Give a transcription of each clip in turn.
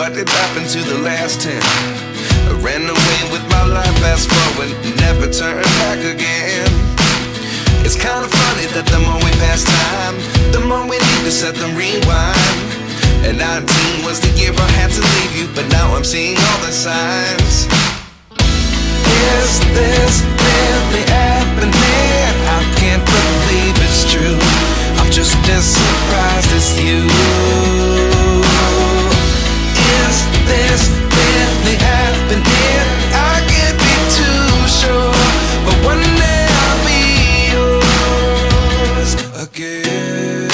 what did happen to the last 10? I ran away with my life, fast forward, never turn back again. It's kind of funny that the more we pass time, the more we need to set them rewind. And 19 was the year I had to leave you, but now I'm seeing all the signs. Is this really happening? I can't believe it's true. I'm just as surprised as you. Is this really happening? I can't be too sure, but one day I'll be yours again.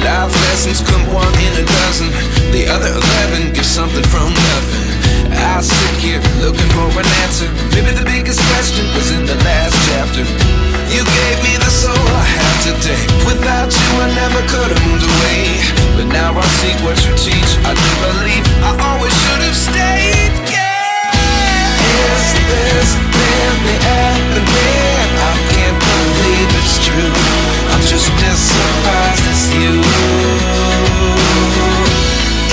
Life lessons come one in a dozen. The other 11 give something from nothing. I sit here looking for an answer. Maybe the biggest question was in the last chapter. You gave me the soul I have today. Without you I never could have moved away. But now I see what you teach. I do believe I always should have stayed. Yeah. Is this really happening? I can't believe it's true. I'm just as surprised as you.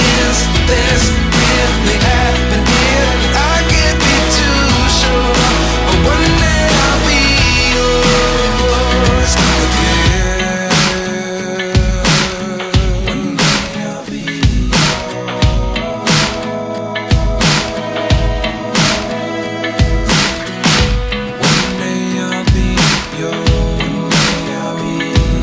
Is this really happening? I can't be too sure, but one day I'll be yours again. One day I'll be yours. One day I'll be yours. One day I'll be yours.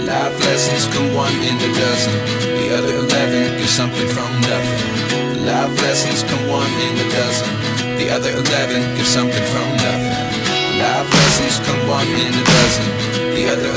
Life lessons come one in a dozen. The other 11 give something from nothing. Life lessons come one in a dozen. The other 11 give something from nothing. Life lessons come one in a dozen. The other